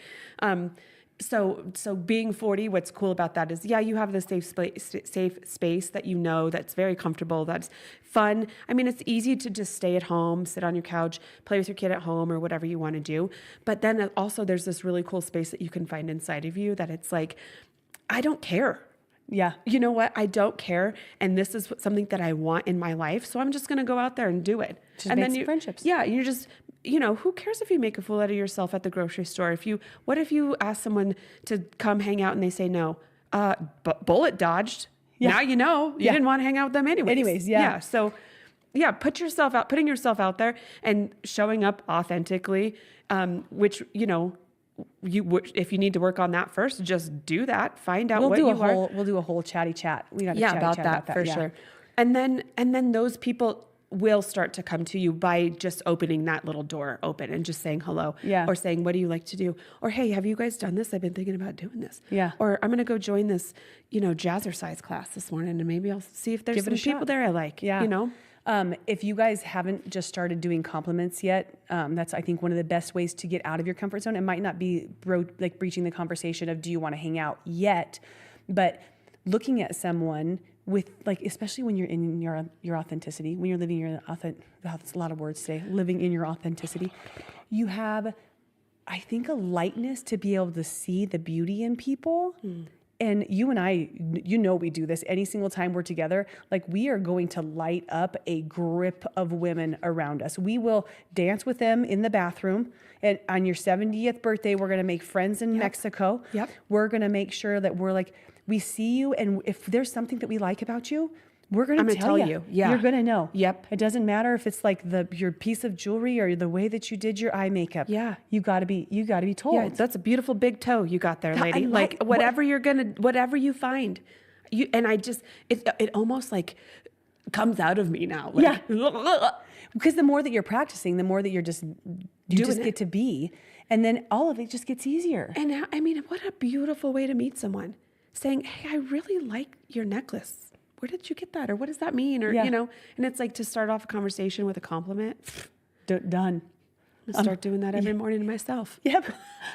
So being 40, what's cool about that is, you have this safe space that that's very comfortable, that's fun. I mean, it's easy to just stay at home, sit on your couch, play with your kid at home, or whatever you want to do. But then also there's this really cool space that you can find inside of you that it's like, I don't care.
Yeah.
You know what? I don't care. And this is something that I want in my life. So I'm just going to go out there and do it.
And
then
some friendships.
Yeah. You're just, who cares if you make a fool out of yourself at the grocery store? What if you ask someone to come hang out and they say no? Bullet dodged.
Yeah.
Now you know. You didn't want to hang out with them anyways.
Yeah.
Yeah. So putting yourself out there and showing up authentically, which, if you need to work on that first, just do that. Find out what you are.
We'll do a whole chatty chat. We got to chat
about that for sure. And then those people will start to come to you by just opening that little door open and just saying hello.
Yeah.
Or saying, what do you like to do? Or, hey, have you guys done this? I've been thinking about doing this.
Yeah.
Or I'm going to go join this, jazzercise class this morning, and maybe I'll see if there's some people there I like.
Yeah. If you guys haven't just started doing compliments yet, that's, I think, one of the best ways to get out of your comfort zone. It might not be breaching the conversation of, do you want to hang out yet? But looking at someone with, like, especially when you're in your authenticity, when you're living your that's a lot of words today, living in your authenticity, you have, I think, a lightness to be able to see the beauty in people. And you and I, we do this any single time we're together. Like, we are going to light up a grip of women around us. We will dance with them in the bathroom. And on your 70th birthday, we're going to make friends in Mexico.
Yep.
We're going to make sure that we're like, we see you. And if there's something that we like about you, we're going to tell you.
Yeah.
You're going to know.
Yep.
It doesn't matter if it's like your piece of jewelry or the way that you did your eye makeup.
Yeah.
You got to be told.
Yeah, that's a beautiful big toe you got there,
Yeah,
lady.
I
Like whatever you find, it almost like comes out of me now. Like,
Because the more that you're practicing, the more that you just get to be, and then all of it just gets easier.
And I mean, what a beautiful way to meet someone, saying, "Hey, I really like your necklace. Where did you get that? Or what does that mean?" Or and it's like, to start off a conversation with a compliment.
Done.
I'm gonna start doing that every morning to myself.
Yep.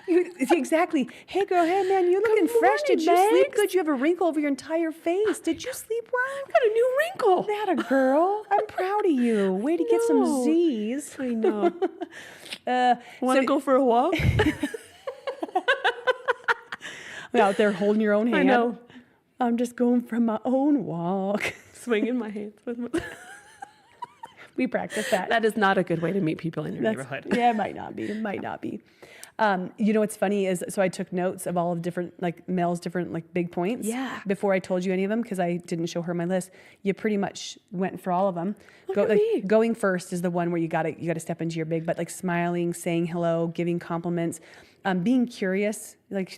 Exactly. Hey, girl. Hey, man. You looking fresh? Did you sleep good? You have a wrinkle over your entire face. Did you sleep well?
Got a new wrinkle.
That a girl. I'm proud of you. Way to get some Z's.
I know. Want to
so-
go for a walk?
Out there holding your own hand.
I know.
I'm just going for my own walk.
Swinging my hands with my...
We practice that.
That is not a good way to meet people in your neighborhood.
Yeah, it might not be. It might not be. What's funny is, so I took notes of all of different, like, Mel's different, like, big points.
Yeah.
Before I told you any of them, because I didn't show her my list. You pretty much went for all of them.
Look at me.
Going first is the one where you gotta step into your big, but like smiling, saying hello, giving compliments, being curious, like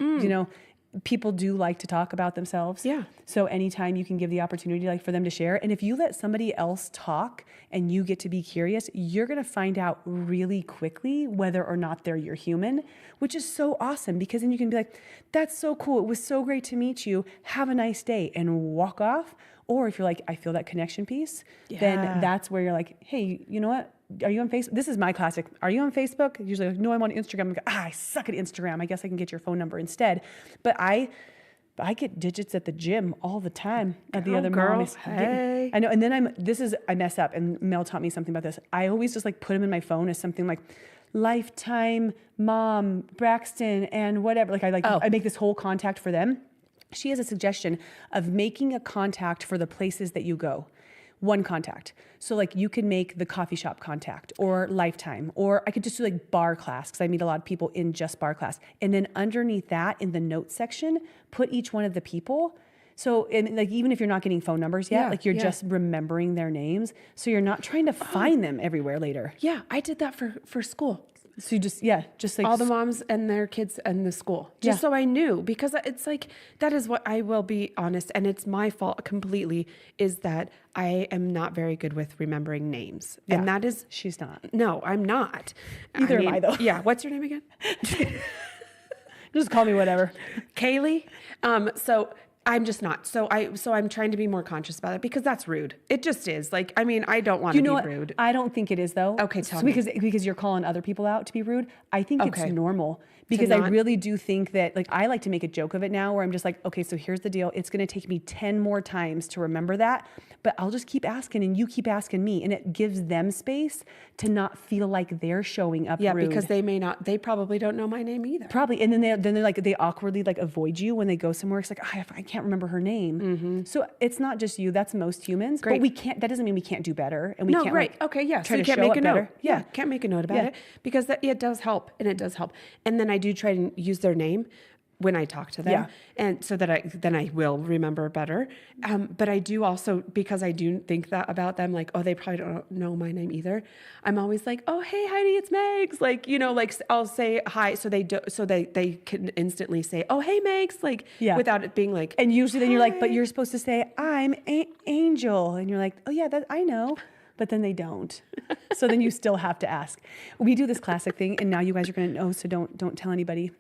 people do like to talk about themselves.
Yeah.
So anytime you can give the opportunity like for them to share. And if you let somebody else talk and you get to be curious, you're going to find out really quickly whether or not they're your human, which is so awesome because then you can be like, that's so cool. It was so great to meet you. Have a nice day and walk off. Or if you're like, I feel that connection piece, then that's where you're like, hey, you know what? Are you on Facebook? This is my classic. Are you on Facebook? Usually, like, no, I'm on Instagram. I'm like, I suck at Instagram. I guess I can get your phone number instead. But I get digits at the gym all the time. At the other
girl,
mom is
hey.
I know. And then I mess up. And Mel taught me something about this. I always just like put them in my phone as something like Lifetime Mom Braxton and whatever. Like I make this whole contact for them. She has a suggestion of making a contact for the places that you go. One contact. So like you can make the coffee shop contact or Lifetime, or I could just do like bar class because I meet a lot of people in just bar class. And then underneath that in the notes section, put each one of the people. So and like even if you're not getting phone numbers yet, like you're just remembering their names. So you're not trying to find them everywhere later.
Yeah, I did that for school.
So you just like
all the moms and their kids and the school, just so I knew, because it's like, that is what I will be honest. And it's my fault completely is that I am not very good with remembering names.
Yeah.
And that is,
she's not.
no, I'm not.
Neither am I though.
Yeah. What's your name again?
Just call me whatever.
Kaylee. So I'm just not. So I'm trying to be more conscious about it because that's rude. It just is. Like, I mean, I don't want to be rude.
I don't think it is though.
Okay, tell me.
Because you're calling other people out to be rude. I think it's normal because
not?
I really do think that like I like to make a joke of it now where I'm just like, okay, so here's the deal. It's going to take me 10 more times to remember that, but I'll just keep asking and you keep asking me, and it gives them space to not feel like they're showing up rude.
Because they probably don't know my name either.
Probably. And then they're like, they awkwardly like avoid you when they go somewhere. It's like, I can't remember her name. Mm-hmm. So it's not just you, that's most humans.
Great.
But that doesn't mean we can't do better. And we can't
right.
like,
Okay. Yeah.
try
So you
to
can't
show
make a
up
note.
better.
Yeah. Can't make a note about it because it does help, and it does help. And then I do try to use their name when I talk to them.
Yeah.
And so that I will remember better. But I do also, because I do think that about them, like, oh, they probably don't know my name either. I'm always like, oh, hey, Heidi, it's Megs. Like, like I'll say hi. So they can instantly say, oh, hey, Megs. Like, without it being like,
and usually then you're like, but you're supposed to say, I'm Angel. And you're like, oh yeah, that I know. But then they don't. So then you still have to ask. We do this classic thing, and now you guys are going to know, so don't tell anybody.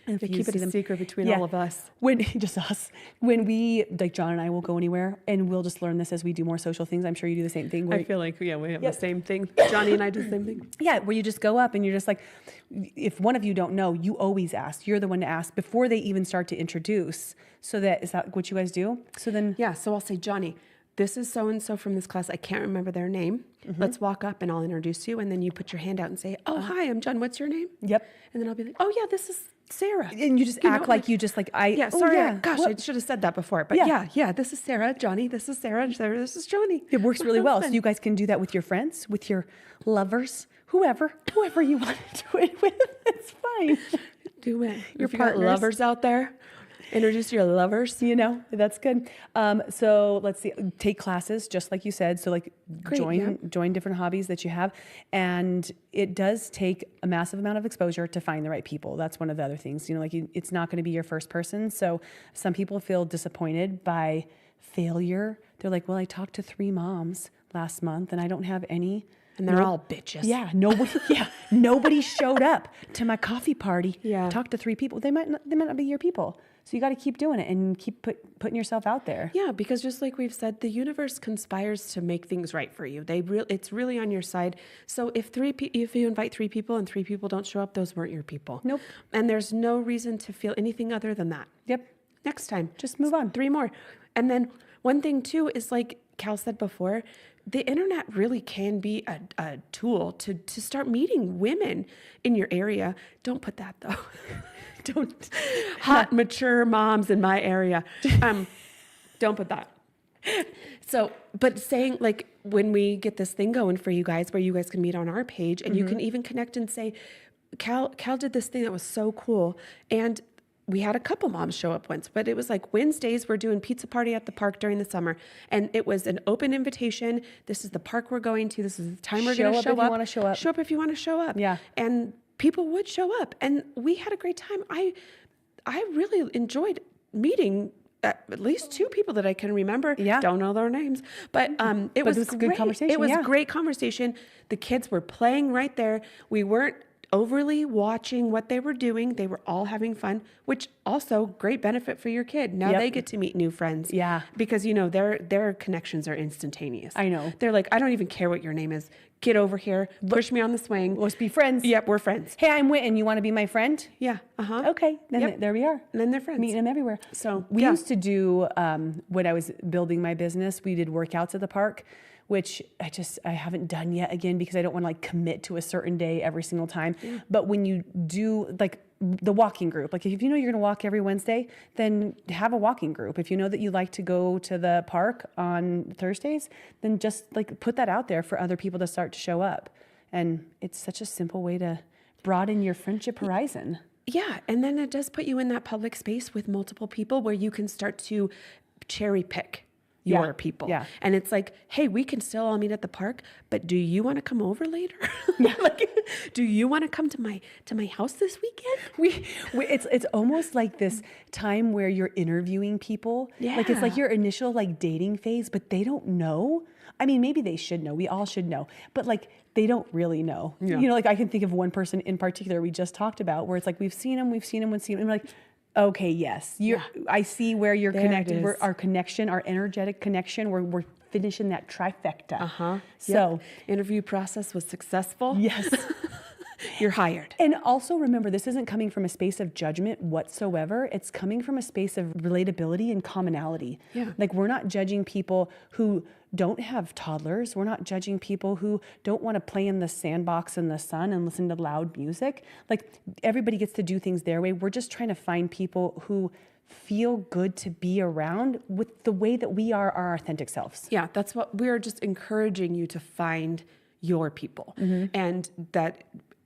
If you keep it a secret between all of us.
Just us. When we, like John and I will go anywhere, and we'll just learn this as we do more social things. I'm sure you do the same thing.
I feel like, we have the same thing. Johnny and I do the same thing.
Yeah, where you just go up and you're just like, if one of you don't know, you always ask. You're the one to ask before they even start to introduce. So is that what you guys do? So then.
Yeah, so I'll say, Johnny, this is so-and-so from this class. I can't remember their name. Mm-hmm. Let's walk up and I'll introduce you. And then you put your hand out and say, oh, hi, I'm John. What's your name?
Yep.
And then I'll be like, oh, yeah, this is Sarah.
And you just act like you just like,
gosh, I should have said that before. But yeah, this is Sarah. Johnny, this is Sarah. This is Johnny.
It works really well. So you guys can do that with your friends, with your lovers, whoever you want to do it with. It's fine.
Do it. If you got lovers out there, introduce your lovers.
That's good. So let's see, take classes, just like you said. So like join different hobbies that you have. And it does take a massive amount of exposure to find the right people. That's one of the other things, it's not going to be your first person. So some people feel disappointed by failure. They're like, well, I talked to 3 moms last month and I don't have any.
And they're all bitches.
Yeah, nobody showed up to my coffee party.
Yeah,
talked to 3 people. They might not be your people. So you got to keep doing it and keep putting yourself out there.
Yeah, because just like we've said, the universe conspires to make things right for you. It's really on your side. So if you invite 3 people and 3 people don't show up, those weren't your people.
Nope.
And there's no reason to feel anything other than that.
Yep.
Next time,
just move on.
3 more. And then one thing too is, like Cal said before, the internet really can be a tool to start meeting women in your area. Don't put that though. Don't. Hot, mature moms in my area. Don't put that. So, but saying, like, when we get this thing going for you guys, where you guys can meet on our page and you can even connect and say, Cal did this thing that was so cool. And we had a couple moms show up once, but it was like Wednesdays, we're doing pizza party at the park during the summer. And it was an open invitation. This is the park we're going to. This is the time we're going to show up.
Show up if you want to show up.
Show up if you want to show up.
Yeah.
And people would show up and we had a great time. I really enjoyed meeting at least 2 people that I can remember.
Yeah.
Don't know their names, but it was
a
great.
good conversation,
It was
yeah.
great conversation. The kids were playing right there. We weren't overly watching what they were doing. They were all having fun, which also great benefit for your kid. Now
Yep.
they get to meet new friends.
Yeah.
Because their connections are instantaneous.
I know.
They're like, I don't even care what your name is. Get over here. Push me on the swing.
Let's be friends.
Yep, we're friends.
Hey, I'm Whit, and you want to be my friend?
Yeah. Uh-huh.
Okay, then
Yep.
there we are.
And then they're friends.
Meeting them everywhere.
So,
we
yeah.
used to do when I was building my business. We did workouts at the park, which I haven't done yet again because I don't want to like commit to a certain day every single time.
Yeah.
But when you do like the walking group, like if you know you're going to walk every Wednesday, then have a walking group. If you know that you like to go to the park on Thursdays, then just like put that out there for other people to start to show up. And it's such a simple way to broaden your friendship horizon.
Yeah, and then it does put you in that public space with multiple people where you can start to cherry pick your
Yeah,
people.
yeah.
And it's like, hey, we can still all meet at the park, but do you want to come over later? Like, do you want to come to my house this weekend?
It's almost like this time where you're interviewing people. Like it's like
Yeah.
your initial like dating phase, but they don't know. I mean, maybe they should know. We all should know, but like they don't really know.
Yeah.
You know, like I can think of one person in particular we just talked about where it's like we've seen him. And we're like, okay, yes, I see where you're
There it
connected.
is.
Our connection, our energetic connection. We're finishing that trifecta.
Uh-huh.
So
interview process was successful.
yes.
You're hired.
And also remember, this isn't coming from a space of judgment whatsoever. It's coming from a space of relatability and commonality.
Yeah.
Like we're not judging people who don't have toddlers. We're not judging people who don't want to play in the sandbox in the sun and listen to loud music. Like everybody gets to do things their way. We're just trying to find people who feel good to be around with the way that we are our authentic selves.
Yeah, that's what we're just encouraging you to find your people. And that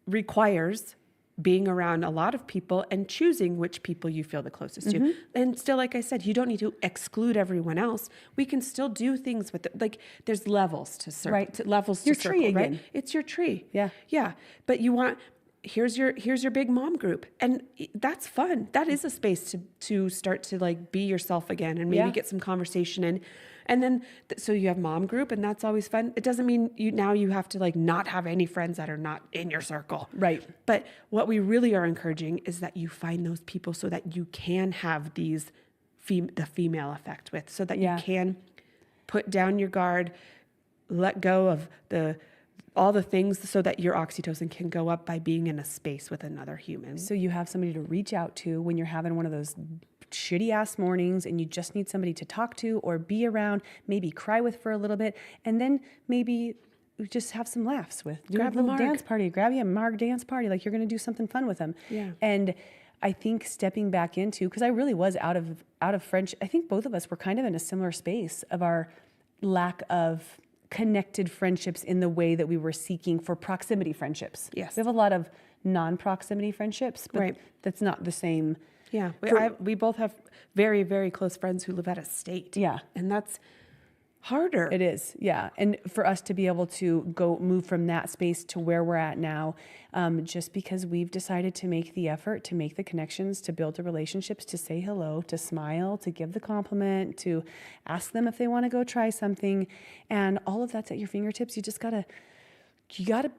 requires being around a lot of people and choosing which people you feel the closest to. And still, like I said, you don't need to exclude everyone else. We can still do things with it. Like there's levels to circle,
Right.
levels
Your
to
tree
circle, right?
again.
It's your tree.
Yeah.
Yeah. But you want, here's your big mom group. And that's fun. That is a space to start to like be yourself again and maybe
Yeah.
get some conversation in. And then, so you have mom group and that's always fun. It doesn't mean you have to like not have any friends that are not in your circle.
Right.
But what we really are encouraging is that you find those people so that you can have these, the female effect with, so that
Yeah.
you can put down your guard, let go of all the things so that your oxytocin can go up by being in a space with another human.
So you have somebody to reach out to when you're having one of those shitty ass mornings and you just need somebody to talk to or be around, maybe cry with for a little bit, and then maybe just have some laughs with. Do
Grab
a
the
little
marg.
dance party. Grab you a marg dance party. Like you're going to do something fun with them.
Yeah.
And I think stepping back into, because I really was out of French. I think both of us were kind of in a similar space of our lack of connected friendships in the way that we were seeking for proximity friendships.
Yes.
We have a lot of non-proximity friendships, but
Right.
that's not the same.
Yeah,
For-
we both have very, very close friends who live out of state.
Yeah.
And that's harder.
It is, yeah. And for us to be able to move from that space to where we're at now, just because we've decided to make the effort, to make the connections, to build the relationships, to say hello, to smile, to give the compliment, to ask them if they want to go try something. And all of that's at your fingertips. You gotta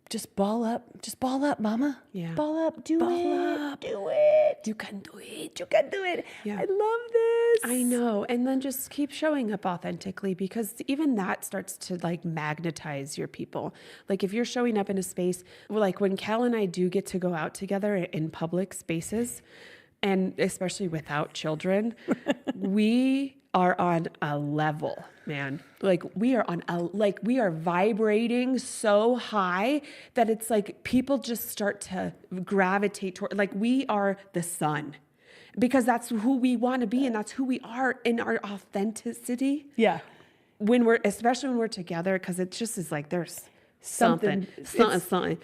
just ball up, mama.
Yeah.
Ball up, do
Ball
it.
up.
Do it.
You can do it.
You can do it.
Yeah.
I love this.
I know. And then just keep showing up authentically, because even that starts to like magnetize your people. Like if you're showing up in a space, like when Cal and I do get to go out together in public spaces, and especially without children, we are on a level, man. Like we are vibrating so high that it's like people just start to gravitate toward, like we are the sun, because that's who we want to be and that's who we are in our authenticity.
Yeah.
Especially when we're together, because it just is like there's
Something.
something.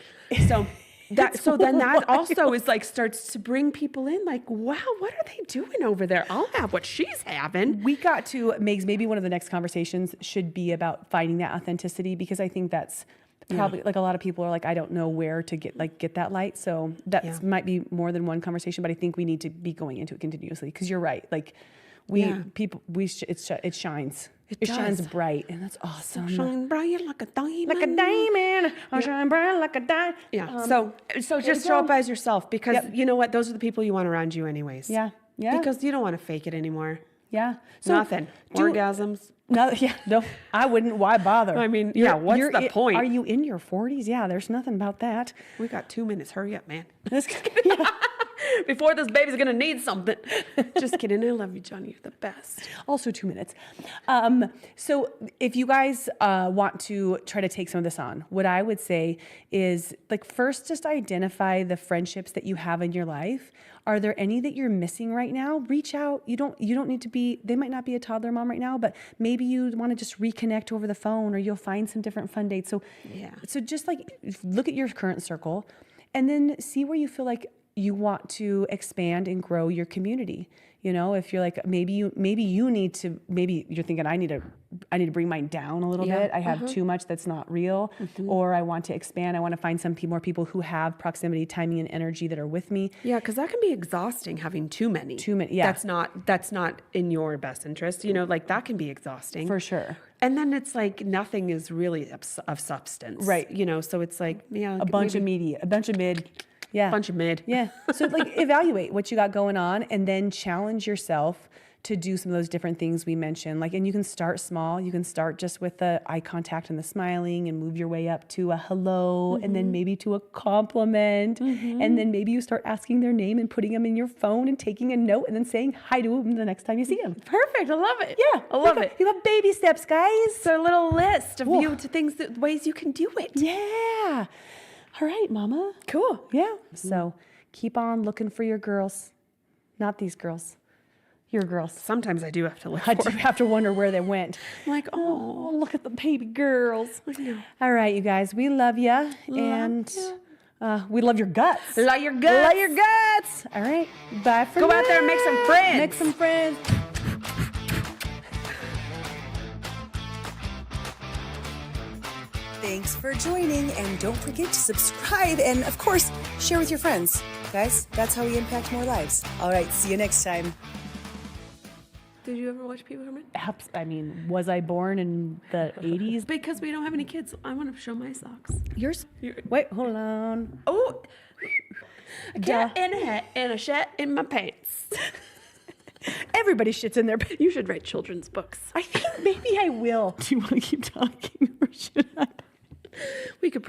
So then that also is like starts to bring people in, like, wow, what are they doing over there? I'll have what she's having.
We got to, Megs, maybe one of the next conversations should be about finding that authenticity, because I think that's Probably like a lot of people are like, I don't know where to get that light. So that might be more than one conversation, but I think we need to be going into it continuously because you're right. Like it shines. It shines bright, and that's awesome.
Shine bright like a diamond.
Like a diamond. I shine bright like a diamond.
Yeah. So just show up as yourself because you know what? Those are the people you want around you anyways.
Yeah. Yeah.
Because you don't want to fake it anymore.
Yeah. So
Nothing. Orgasms.
No, I wouldn't. Why bother?
I mean, what's the point?
Are you in your 40s? Yeah, there's nothing about that.
We got 2 minutes. Hurry up, man.
Yeah.
Before this baby's going to need something. Just kidding. I love you, Johnny. You're the best.
Also 2 minutes. So if you guys want to try to take some of this on, what I would say is like first just identify the friendships that you have in your life. Are there any that you're missing right now? Reach out. You don't need to be, they might not be a toddler mom right now, but maybe you want to just reconnect over the phone or you'll find some different fun dates. So just like look at your current circle and then see where you feel like you want to expand and grow your community. You know, if you're like, maybe you're thinking I need to bring mine down a little bit. I have too much that's not real, or I want to expand. I want to find some more people who have proximity, timing, and energy that are with me.
Yeah, because that can be exhausting having too many.
Yeah.
That's not in your best interest. You know, like that can be exhausting.
For sure.
And then it's like nothing is really of substance.
Right.
You know, so it's like,
a bunch of media, a bunch of mid. Yeah.
Bunch of mid.
Yeah. So like evaluate what you got going on and then challenge yourself to do some of those different things we mentioned. Like, and you can start small. You can start just with the eye contact and the smiling and move your way up to a hello and then maybe to a compliment. And then maybe you start asking their name and putting them in your phone and taking a note and then saying hi to them the next time you see them.
Perfect. I love it.
Yeah.
I love it.
You have baby steps, guys.
So a little list of ways you can do it.
Yeah. All right, mama.
Cool.
Yeah. So keep on looking for your girls. Not these girls. Your girls.
Sometimes I do have to look
I
for
do have to wonder where they went.
I'm like,
Oh, look at the baby girls.
I know.
All right, you guys. We love you. And we love your guts.
Love your guts.
Love your guts. All right. Bye for now.
Go out there and make some friends.
Make some friends.
Thanks for joining, and don't forget to subscribe and, of course, share with your friends. Guys, that's how we impact more lives. All right, see you next time.
Did you ever watch People Herman?
I mean, was I born in the 80s?
Because we don't have any kids, I want to show my socks.
Yours? Wait, hold on.
Oh, a cat and a hat and a shat in my pants.
Everybody shits in their pants.
You should write children's books.
I think maybe I will. Do you want to keep talking or should I?
We could